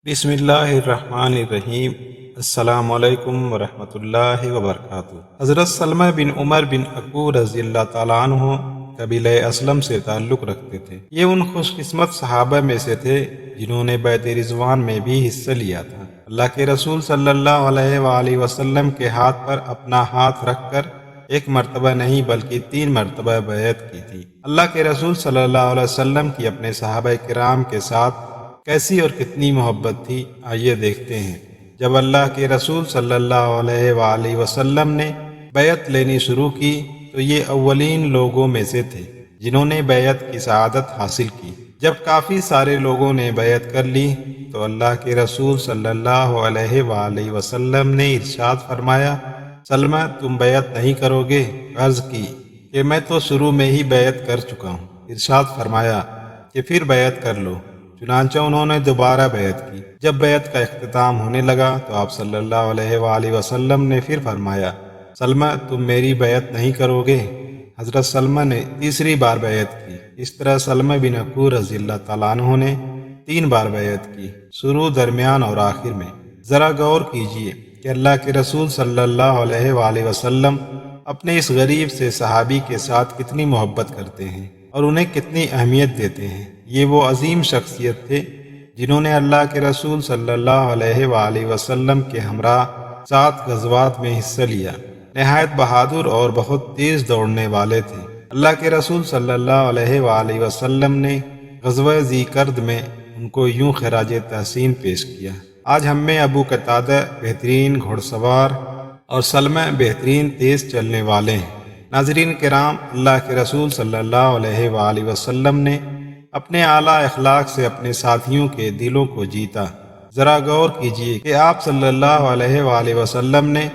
بسم اللہ الرحمن الرحیم۔ السلام علیکم ورحمۃ اللہ وبرکاتہ۔ حضرت سلمہ بن عمر بن عقور رضی اللہ تعالیٰ عنہ قبیلہ اسلم سے تعلق رکھتے تھے۔ یہ ان خوش قسمت صحابہ میں سے تھے جنہوں نے بیعت رضوان میں بھی حصہ لیا تھا۔ اللہ کے رسول صلی اللہ علیہ وآلہ وسلم کے ہاتھ پر اپنا ہاتھ رکھ کر ایک مرتبہ نہیں بلکہ 3 مرتبہ بیعت کی تھی۔ اللہ کے رسول صلی اللہ علیہ وسلم کی اپنے صحابہ کرام کے ساتھ کیسی اور کتنی محبت تھی، آئیے دیکھتے ہیں۔ جب اللہ کے رسول صلی اللہ علیہ وآلہ وسلم نے بیعت لینی شروع کی تو یہ اولین لوگوں میں سے تھے جنہوں نے بیعت کی سعادت حاصل کی۔ جب کافی سارے لوگوں نے بیعت کر لی تو اللہ کے رسول صلی اللہ علیہ وآلہ وسلم نے ارشاد فرمایا، سلمہ تم بیعت نہیں کرو گے؟ عرض کی کہ میں تو شروع میں ہی بیعت کر چکا ہوں۔ ارشاد فرمایا کہ پھر بیعت کر لو۔ چنانچہ انہوں نے دوبارہ بیعت کی۔ جب بیعت کا اختتام ہونے لگا تو آپ صلی اللہ علیہ وآلہ وسلم نے پھر فرمایا، سلمہ تم میری بیعت نہیں کرو گے؟ حضرت سلمہ نے تیسری بار بیعت کی۔ اس طرح سلمہ بن عقور رضی اللہ تعالیٰ عنہ نے 3 بار بیعت کی، شروع، درمیان اور آخر میں۔ ذرا غور کیجئے کہ اللہ کے رسول صلی اللہ علیہ وآلہ وسلم اپنے اس غریب سے صحابی کے ساتھ کتنی محبت کرتے ہیں اور انہیں کتنی اہمیت دیتے ہیں۔ یہ وہ عظیم شخصیت تھے جنہوں نے اللہ کے رسول صلی اللہ علیہ وآلہ وسلم کے ہمراہ 7 غزوات میں حصہ لیا۔ نہایت بہادر اور بہت تیز دوڑنے والے تھے۔ اللہ کے رسول صلی اللہ علیہ وآلہ وسلم نے غزوہ ذی کرد میں ان کو یوں خراج تحسین پیش کیا، آج ہم میں ابو قتادہ بہترین گھوڑ سوار اور سلمہ بہترین تیز چلنے والے ہیں۔ ناظرین کرام، اللہ کے رسول صلی اللہ علیہ وآلہ وسلم نے اپنے اعلیٰ اخلاق سے اپنے ساتھیوں کے دلوں کو جیتا۔ ذرا غور کیجئے کہ آپ صلی اللہ علیہ وآلہ وسلم نے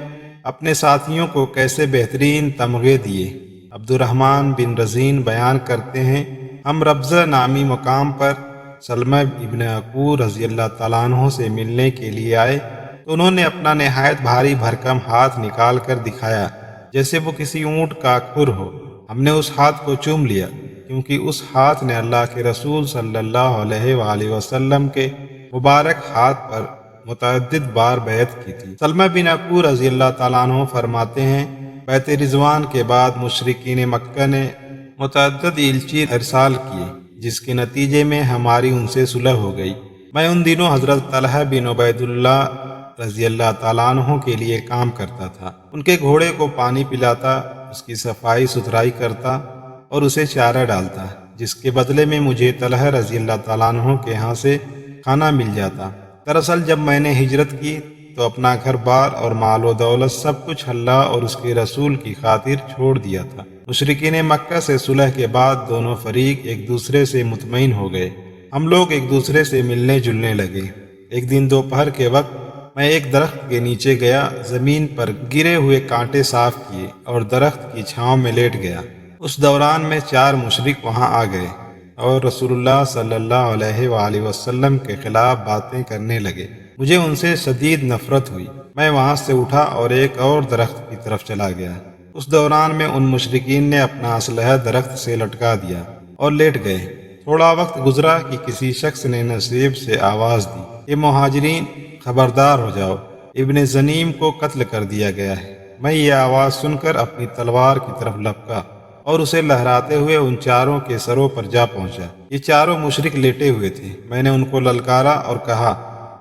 اپنے ساتھیوں کو کیسے بہترین تمغے دیے۔ عبد الرحمن بن رزین بیان کرتے ہیں، ہم ربضہ نامی مقام پر سلمہ ابن عقور رضی اللہ تعالیٰ عنہ سے ملنے کے لیے آئے تو انہوں نے اپنا نہایت بھاری بھرکم ہاتھ نکال کر دکھایا جیسے وہ کسی اونٹ کا کھر ہو۔ ہم نے اس ہاتھ کو چوم لیا کیونکہ اس ہاتھ نے اللہ کے رسول صلی اللہ علیہ وآلہ وسلم کے مبارک ہاتھ پر متعدد بار بیعت کی تھی۔ سلمہ بن عقور رضی اللہ تعالیٰ عنہ فرماتے ہیں، بیعت رضوان کے بعد مشرکین مکہ نے متعدد ایلچی ارسال کیے جس کے نتیجے میں ہماری ان سے صلح ہو گئی۔ میں ان دنوں حضرت طلحہ بن عبید اللہ رضی اللہ تعالیٰ عنہ کے لیے کام کرتا تھا۔ ان کے گھوڑے کو پانی پلاتا، اس کی صفائی ستھرائی کرتا اور اسے چارہ ڈالتا، جس کے بدلے میں مجھے طلحہ رضی اللہ تعالیٰ عنہ کے ہاں سے کھانا مل جاتا۔ دراصل جب میں نے ہجرت کی تو اپنا گھر بار اور مال و دولت سب کچھ اللہ اور اس کے رسول کی خاطر چھوڑ دیا تھا۔ مشرکین مکہ سے صلح کے بعد دونوں فریق ایک دوسرے سے مطمئن ہو گئے۔ ہم لوگ ایک دوسرے سے ملنے جلنے لگے۔ ایک دن دوپہر کے وقت میں ایک درخت کے نیچے گیا، زمین پر گرے ہوئے کانٹے صاف کیے اور درخت کی چھاؤں میں لیٹ گیا۔ اس دوران میں 4 مشرک وہاں آ گئے اور رسول اللہ صلی اللہ علیہ وآلہ وسلم کے خلاف باتیں کرنے لگے۔ مجھے ان سے شدید نفرت ہوئی۔ میں وہاں سے اٹھا اور ایک اور درخت کی طرف چلا گیا۔ اس دوران میں ان مشرکین نے اپنا اسلحہ درخت سے لٹکا دیا اور لیٹ گئے۔ تھوڑا وقت گزرا کہ کسی شخص نے نصیب سے آواز دی، یہ مہاجرین خبردار ہو جاؤ، ابن زنیم کو قتل کر دیا گیا ہے۔ میں یہ آواز سن کر اپنی تلوار کی طرف لپکا اور اسے لہراتے ہوئے ان 4 کے سروں پر جا پہنچا۔ یہ 4 مشرک لیٹے ہوئے تھے۔ میں نے ان کو للکارا اور کہا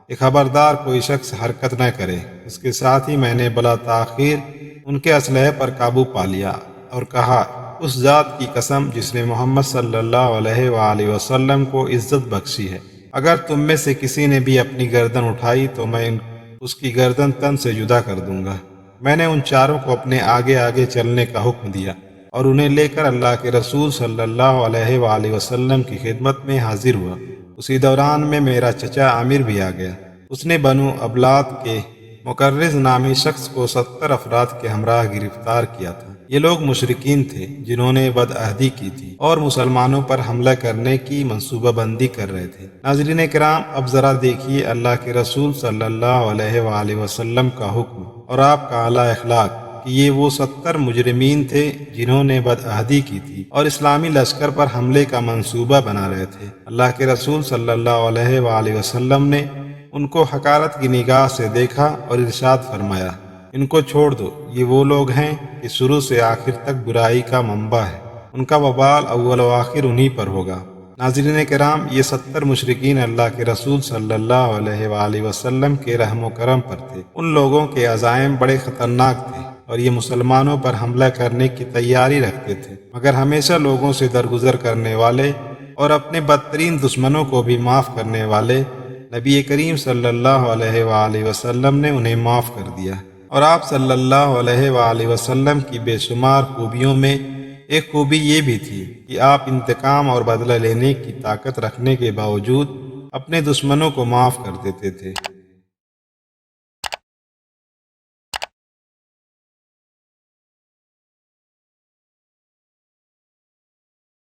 کہ خبردار کوئی شخص حرکت نہ کرے۔ اس کے ساتھ ہی میں نے بلا تاخیر ان کے اسلحے پر قابو پا لیا اور کہا، اس ذات کی قسم جس نے محمد صلی اللہ علیہ وآلہ وسلم کو عزت بخشی ہے، اگر تم میں سے کسی نے بھی اپنی گردن اٹھائی تو میں اس کی گردن تن سے جدا کر دوں گا۔ میں نے ان 4 کو اپنے آگے آگے چلنے کا حکم دیا اور انہیں لے کر اللہ کے رسول صلی اللہ علیہ وآلہ وسلم کی خدمت میں حاضر ہوا۔ اسی دوران میں میرا چچا عامر بھی آ گیا۔ اس نے بنو ابلاد کے مقرز نامی شخص کو 70 افراد کے ہمراہ گرفتار کیا تھا۔ یہ لوگ مشرکین تھے جنہوں نے بدعہدی کی تھی اور مسلمانوں پر حملہ کرنے کی منصوبہ بندی کر رہے تھے۔ ناظرین کرام، اب ذرا دیکھیے اللہ کے رسول صلی اللہ علیہ وآلہ وسلم کا حکم اور آپ کا اعلیٰ اخلاق کہ یہ وہ 70 مجرمین تھے جنہوں نے بدعہدی کی تھی اور اسلامی لشکر پر حملے کا منصوبہ بنا رہے تھے۔ اللہ کے رسول صلی اللہ علیہ وآلہ وسلم نے ان کو حقارت کی نگاہ سے دیکھا اور ارشاد فرمایا، ان کو چھوڑ دو، یہ وہ لوگ ہیں کہ شروع سے آخر تک برائی کا منبع ہے، ان کا وبال اول و آخر انہی پر ہوگا۔ ناظرین کرام، یہ 70 مشرکین اللہ کے رسول صلی اللہ علیہ وآلہ وسلم کے رحم و کرم پر تھے۔ ان لوگوں کے عزائم بڑے خطرناک تھے اور یہ مسلمانوں پر حملہ کرنے کی تیاری رکھتے تھے، مگر ہمیشہ لوگوں سے درگزر کرنے والے اور اپنے بدترین دشمنوں کو بھی معاف کرنے والے نبی کریم صلی اللہ علیہ وآلہ وسلم نے انہیں معاف کر دیا۔ اور آپ صلی اللہ علیہ وآلہ وسلم کی بے شمار خوبیوں میں ایک خوبی یہ بھی تھی کہ آپ انتقام اور بدلہ لینے کی طاقت رکھنے کے باوجود اپنے دشمنوں کو معاف کر دیتے تھے۔